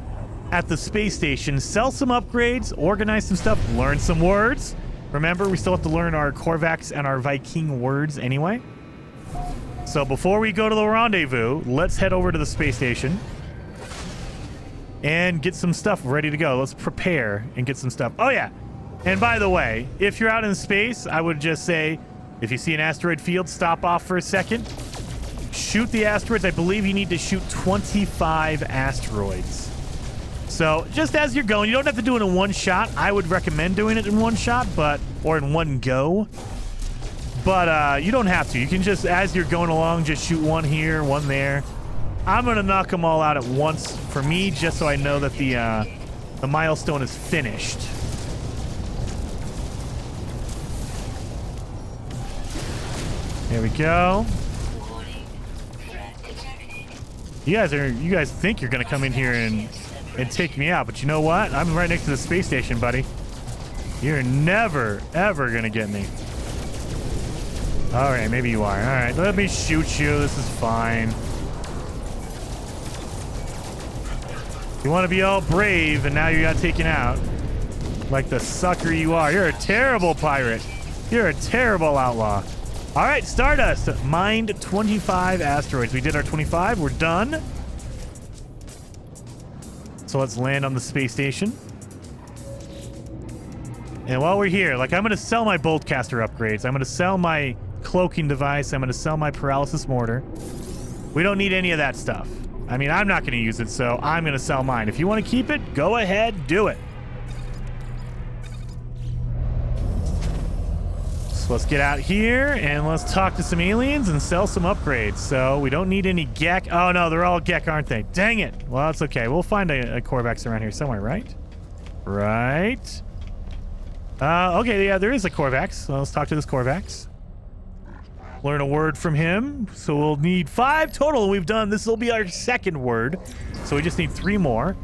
Speaker 1: space station, sell some upgrades, organize some stuff, learn some words. Remember, we still have to learn our Korvax and our Viking words anyway. So before we go to the rendezvous, let's head over to the space station and get some stuff ready to go. Let's prepare and get some stuff. Oh, yeah. And by the way, if you're out in space, I would just say, if you see an asteroid field, stop off for a second. Shoot the asteroids. I believe you need to shoot 25 asteroids. So just as you're going, you don't have to do it in one shot. I would recommend doing it in one shot, or in one go. But you don't have to. You can just, as you're going along, just shoot one here, one there. I'm going to knock them all out at once for me, just so I know that the milestone is finished. There we go. You guys think you're going to come in here and take me out, but you know what? I'm right next to the space station, buddy. You're never, ever going to get me. All right, maybe you are. All right, let me shoot you. This is fine. You want to be all brave, and now you got taken out. Like the sucker you are. You're a terrible pirate. You're a terrible outlaw. All right, Stardust. Mined 25 asteroids. We did our 25. We're done. So let's land on the space station. And while we're here, I'm going to sell my boltcaster upgrades. I'm going to sell my cloaking device. I'm going to sell my paralysis mortar. We don't need any of that stuff. I mean, I'm not going to use it, so I'm going to sell mine. If you want to keep it, go ahead, do it. So let's get out here and let's talk to some aliens and sell some upgrades. So we don't need any Gek. Oh, no, they're all Gek, aren't they? Dang it. Well, it's okay. We'll find a Korvax around here somewhere, right? Right. Okay, yeah, there is a Korvax. So let's talk to this Korvax. Learn a word from him. So we'll need 5 total. We've done, this will be our second word. So we just need 3 more.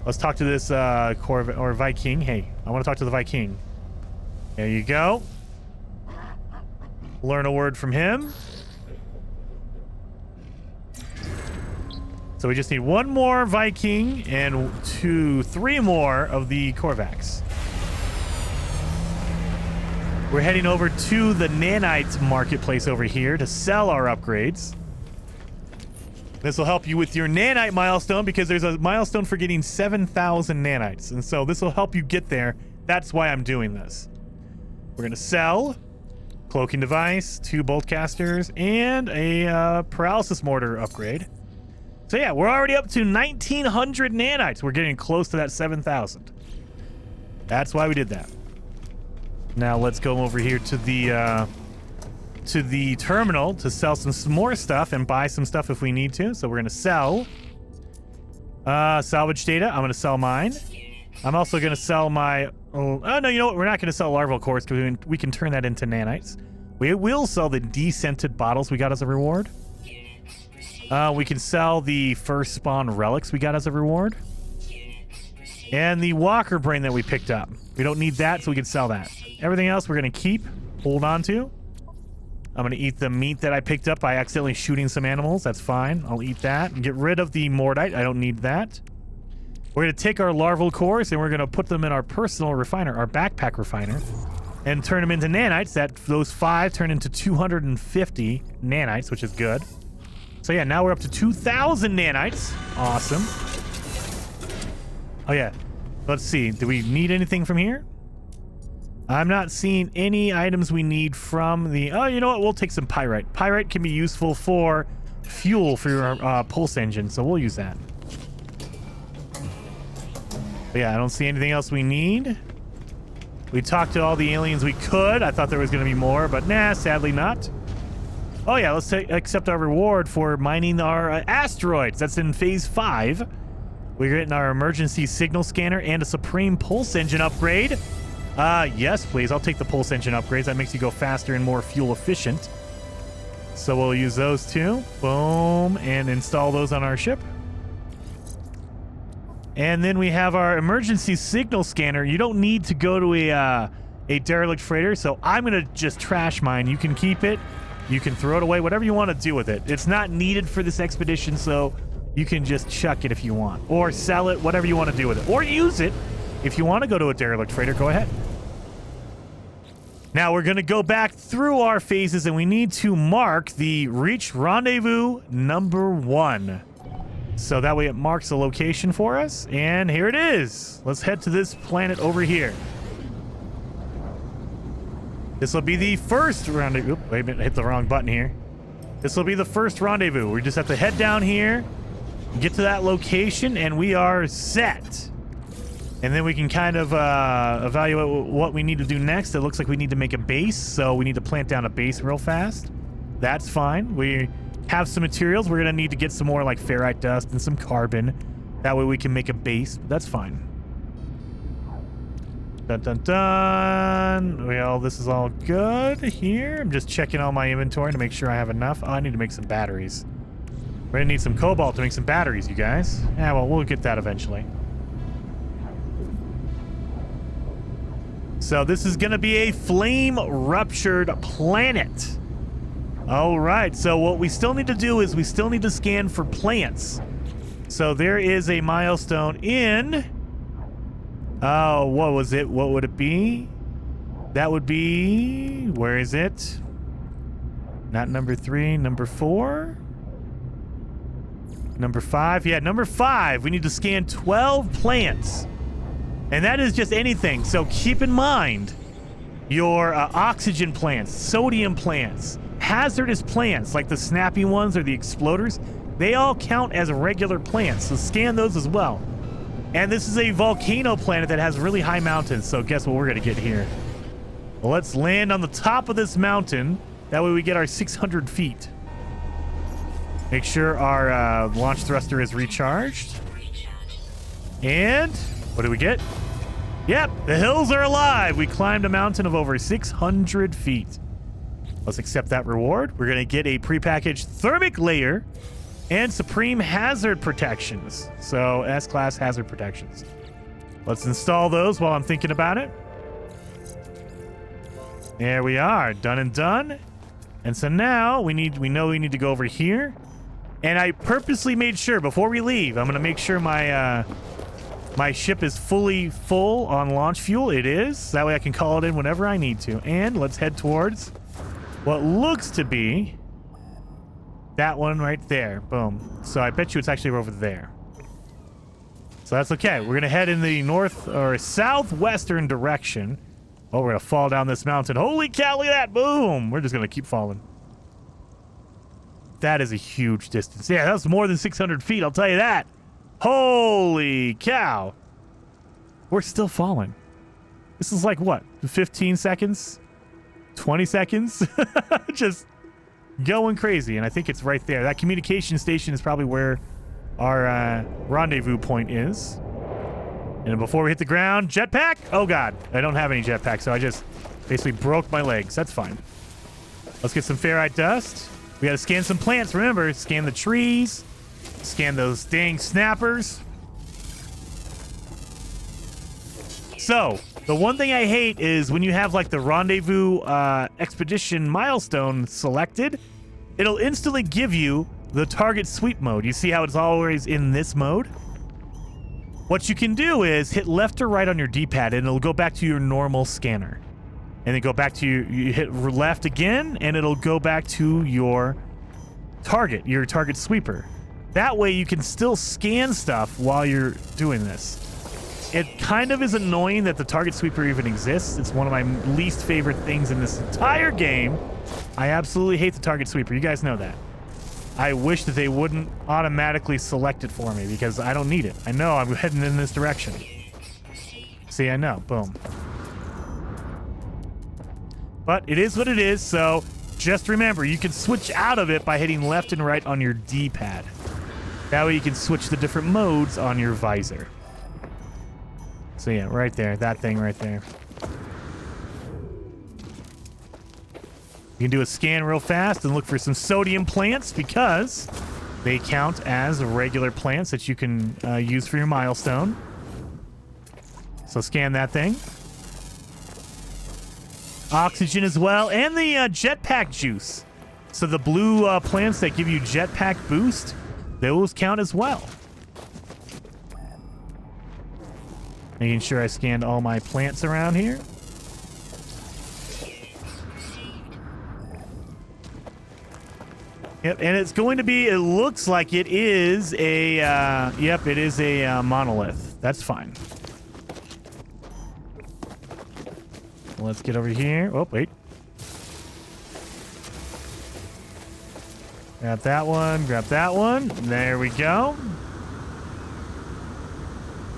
Speaker 1: Let's talk to this Korvax or Viking. Hey, I want to talk to the Viking. There you go. Learn a word from him. So we just need 1 more Viking and 3 more of the Korvax. We're heading over to the nanite marketplace over here to sell our upgrades. This will help you with your nanite milestone because there's a milestone for getting 7,000 nanites. And so this will help you get there. That's why I'm doing this. We're going to sell cloaking device, 2 boltcasters, and a paralysis mortar upgrade. So yeah, we're already up to 1,900 nanites. We're getting close to that 7,000. That's why we did that. Now let's go over here to the terminal to sell some more stuff and buy some stuff if we need to. So we're going to sell salvage data. I'm going to sell mine. I'm also going to sell my... Oh, no, you know what? We're not going to sell larval cores because we can turn that into nanites. We will sell the descented bottles we got as a reward. We can sell the first spawn relics we got as a reward. And the walker brain that we picked up. We don't need that, so we can sell that. Everything else we're going to keep, hold on to. I'm going to eat the meat that I picked up by accidentally shooting some animals. That's fine. I'll eat that. And get rid of the mordite. I don't need that. We're going to take our larval cores and we're going to put them in our personal refiner, our backpack refiner, and turn them into nanites. Those 5 turn into 250 nanites, which is good. So yeah, now we're up to 2,000 nanites. Awesome. Oh yeah. Let's see. Do we need anything from here? I'm not seeing any items we need from the... Oh, you know what? We'll take some pyrite. Pyrite can be useful for fuel for your pulse engine, so we'll use that. But yeah, I don't see anything else we need. We talked to all the aliens we could. I thought there was going to be more, but nah, sadly not. Oh yeah, let's accept our reward for mining our asteroids. That's in phase 5. We're getting our emergency signal scanner and a supreme pulse engine upgrade. Yes, please. I'll take the pulse engine upgrades. That makes you go faster and more fuel efficient. So we'll use those two. Boom. And install those on our ship. And then we have our emergency signal scanner. You don't need to go to a derelict freighter, so I'm going to just trash mine. You can keep it. You can throw it away, whatever you want to do with it. It's not needed for this expedition, so you can just chuck it if you want. Or sell it, whatever you want to do with it. Or use it. If you want to go to a derelict freighter, go ahead. Now we're going to go back through our phases, and we need to mark the reach rendezvous number 1. So that way it marks a location for us. And here it is. Let's head to this planet over here. This will be the first rendezvous. Oop, wait a minute, I hit the wrong button here. This will be the first rendezvous. We just have to head down here, get to that location, and we are set. And then we can kind of evaluate what we need to do next. It looks like we need to make a base, so we need to plant down a base real fast. That's fine. We have some materials. We're going to need to get some more like ferrite dust and some carbon. That way we can make a base. That's fine. Dun, dun, dun. Well, this is all good here. I'm just checking all my inventory to make sure I have enough. Oh, I need to make some batteries. We're going to need some cobalt to make some batteries, you guys. Yeah, well, we'll get that eventually. So this is going to be a flame-ruptured planet. All right, so what we still need to do is we still need to scan for plants. So there is a milestone in... Oh, what was it? What would it be? That would be... Where is it? Not number 3, number 4? Number 5? Yeah, number 5. We need to scan 12 plants. And that is just anything. So keep in mind your oxygen plants, sodium plants, hazardous plants like the snappy ones or the exploders. They all count as regular plants. So scan those as well. And this is a volcano planet that has really high mountains. So guess what we're going to get here? Well, let's land on the top of this mountain. That way we get our 600 feet. Make sure our launch thruster is recharged. And what do we get? Yep, the hills are alive. We climbed a mountain of over 600 feet. Let's accept that reward. We're going to get a prepackaged thermic layer and supreme hazard protections. So S-class hazard protections. Let's install those while I'm thinking about it. There we are, done and done. And so now we know we need to go over here. And I purposely made sure before we leave, I'm going to make sure my my ship is fully full on launch fuel. It is. That way I can call it in whenever I need to. And let's head towards what looks to be that one right there. Boom. So I bet you it's actually over there. So that's okay. We're going to head in the north or southwestern direction. Oh, we're going to fall down this mountain. Holy cow, look at that. Boom. We're just going to keep falling. That is a huge distance. Yeah, that was more than 600 feet. I'll tell you that. Holy cow. We're still falling. This is like what? 15 seconds? 20 seconds? Just going crazy. And I think it's right there. That communication station is probably where our rendezvous point is. And before we hit the ground, jetpack. Oh god, I don't have any jetpack, so I just basically broke my legs. That's fine. Let's get some ferrite dust. We gotta scan some plants, remember. Scan the trees. Scan those dang snappers. So, the one thing I hate is when you have like the rendezvous expedition milestone selected, it'll instantly give you the target sweep mode. You see how it's always in this mode? What you can do is hit left or right on your D-pad and it'll go back to your normal scanner. And then go back to you hit left again and it'll go back to your target sweeper. That way you can still scan stuff while you're doing this. It kind of is annoying that the target sweeper even exists. It's one of my least favorite things in this entire game. I absolutely hate the target sweeper. You guys know that. I wish that they wouldn't automatically select it for me because I don't need it. I know I'm heading in this direction. See, I know. Boom. But it is what it is, so just remember, you can switch out of it by hitting left and right on your D-pad. That way you can switch the different modes on your visor. So yeah, right there, that thing right there. You can do a scan real fast and look for some sodium plants because they count as regular plants that you can use for your milestone. So scan that thing. Oxygen as well, and the jetpack juice. So the blue plants that give you jetpack boost, those count as well. Making sure I scanned all my plants around here. Yep, and it's going to be, it looks like it is a, yep, it is a monolith. That's fine. Let's get over here. Oh, wait. Grab that one, grab that one. There we go.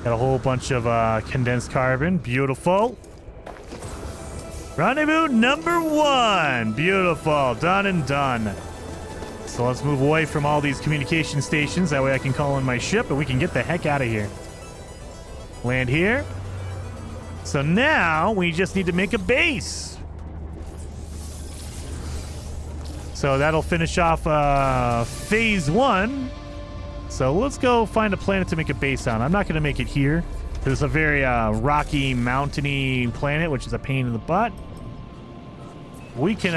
Speaker 1: Got a whole bunch of condensed carbon. Beautiful. Rendezvous number 1. Beautiful. Done and done. So let's move away from all these communication stations. That way I can call in my ship and we can get the heck out of here. Land here. So now we just need to make a base. So that'll finish off phase 1. So let's go find a planet to make a base on. I'm not going to make it here. It's a very rocky, mountainy planet, which is a pain in the butt. We can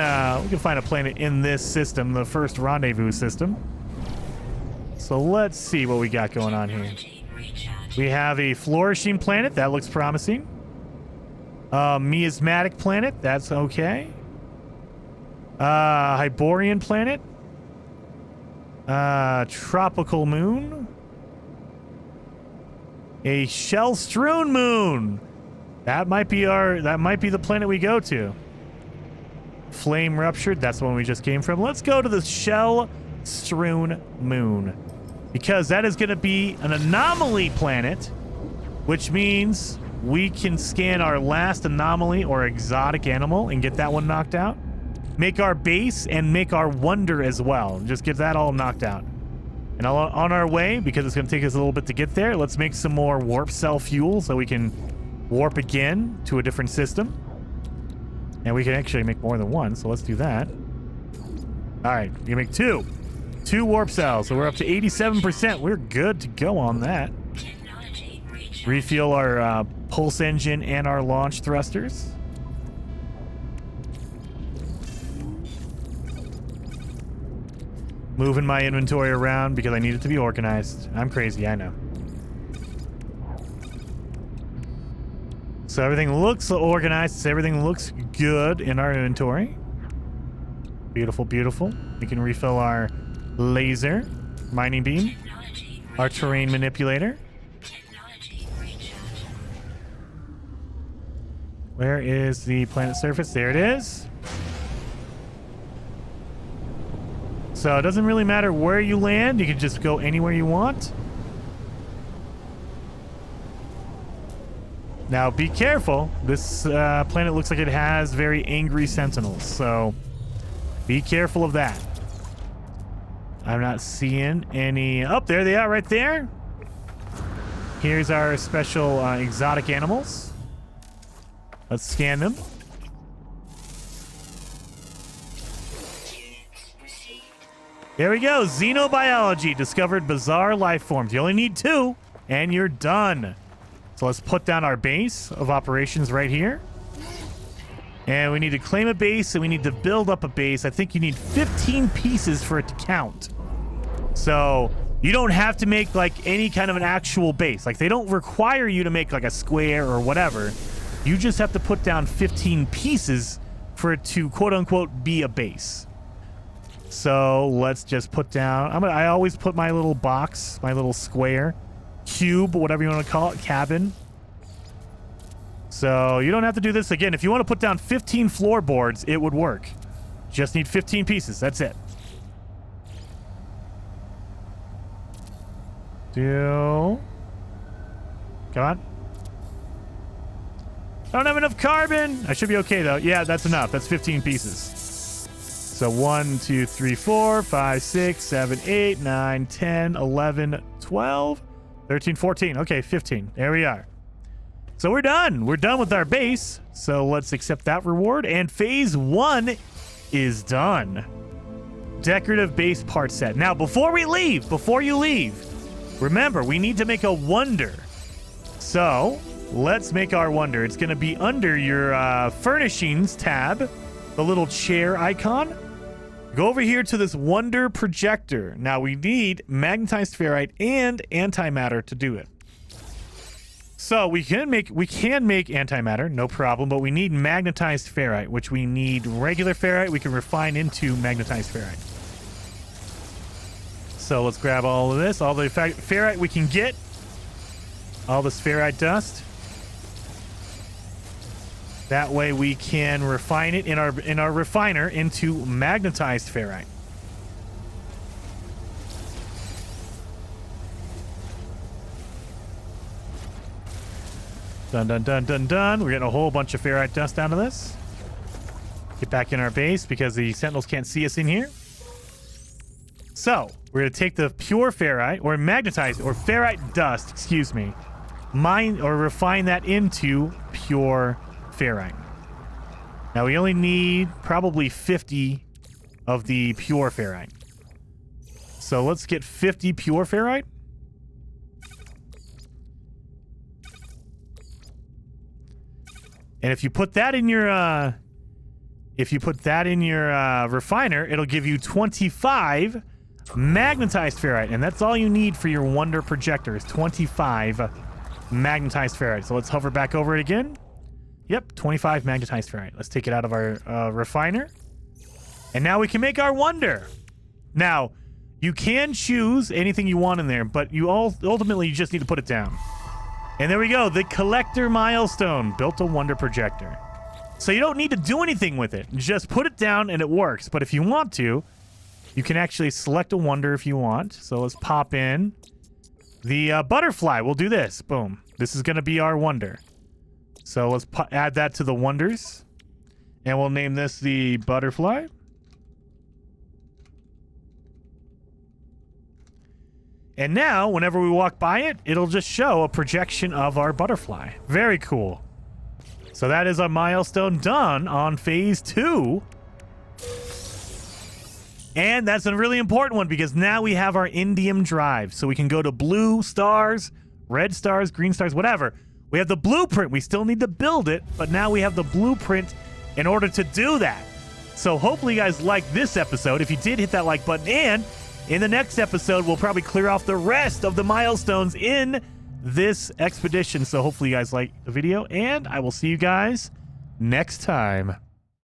Speaker 1: find a planet in this system, the first rendezvous system. So let's see what we got going on here. We have a flourishing planet. That looks promising. Miasmatic planet. That's okay. Hyborian planet. Tropical moon. A shell-strewn moon. That might be the planet we go to. Flame ruptured. That's the one we just came from. Let's go to the shell-strewn moon, because that is going to be an anomaly planet, which means we can scan our last anomaly or exotic animal and get that one knocked out. Make our base and make our wonder as well. Just get that all knocked out. And on our way, because it's going to take us a little bit to get there, let's make some more warp cell fuel so we can warp again to a different system. And we can actually make more than one, so let's do that. All right, we can make two. 2 warp cells, so we're up to 87%. We're good to go on that. Refuel our pulse engine and our launch thrusters. Moving my inventory around because I need it to be organized. I'm crazy, I know. So everything looks organized. So everything looks good in our inventory. Beautiful, beautiful. We can refill our laser, mining beam, our terrain manipulator. Where is the planet surface? There it is. So it doesn't really matter where you land. You can just go anywhere you want. Now be careful. This planet looks like it has very angry sentinels, so be careful of that. I'm not seeing any. Oh, there they are right there. Here's our special exotic animals. Let's scan them. There we go. Xenobiology. Discovered bizarre life forms. You only need 2 and you're done. So let's put down our base of operations right here. And we need to claim a base and we need to build up a base. I think you need 15 pieces for it to count. So you don't have to make like any kind of an actual base. Like they don't require you to make like a square or whatever. You just have to put down 15 pieces for it to quote unquote be a base. So let's just put down, I always put my little box, my little square, cube, whatever you want to call it, cabin. So you don't have to do this again. If you want to put down 15 floorboards, it would work. Just need 15 pieces. That's it. Come on. I don't have enough carbon. I should be okay though. Yeah, that's enough. That's 15 pieces. So 1, 2, 3, 4, 5, 6, 7, 8, 9, 10, 11, 12, 13, 14. Okay, 15. There we are. So we're done. We're done with our base. So let's accept that reward. And phase 1 is done. Decorative base part set. Now, before you leave, remember, we need to make a wonder. So let's make our wonder. It's going to be under your furnishings tab, the little chair icon. Go over here to this wonder projector. Now we need magnetized ferrite and antimatter to do it. So we can make antimatter, no problem, but we need magnetized ferrite, which we need regular ferrite we can refine into magnetized ferrite. So let's grab all of this, all the ferrite we can get, all this ferrite dust. That way we can refine it in our refiner into magnetized ferrite. Done, done, done, done, done. We're getting a whole bunch of ferrite dust out of this. Get back in our base because the sentinels can't see us in here. So we're going to take the pure ferrite or magnetized or ferrite dust, excuse me, mine or refine that into pure ferrite. Now we only need probably 50 of the pure ferrite. So let's get 50 pure ferrite. And if you put that in your refiner, it'll give you 25 magnetized ferrite, and that's all you need for your wonder projector is 25 magnetized ferrite. So let's hover back over it again. Yep, 25 magnetized ferrite. Let's take it out of our refiner. And now we can make our wonder. Now, you can choose anything you want in there, but ultimately you just need to put it down. And there we go. The collector milestone built a wonder projector. So you don't need to do anything with it. Just put it down and it works. But if you want to, you can actually select a wonder if you want. So let's pop in the butterfly. We'll do this. Boom. This is going to be our wonder. So let's add that to the wonders. And we'll name this the butterfly. And now, whenever we walk by it, it'll just show a projection of our butterfly. Very cool. So that is a milestone done on phase 2. And that's a really important one because now we have our indium drive. So we can go to blue stars, red stars, green stars, whatever. We have the blueprint. We still need to build it, but now we have the blueprint in order to do that. So hopefully you guys liked this episode. If you did, hit that like button. And in the next episode, we'll probably clear off the rest of the milestones in this expedition. So hopefully you guys like the video, and I will see you guys next time.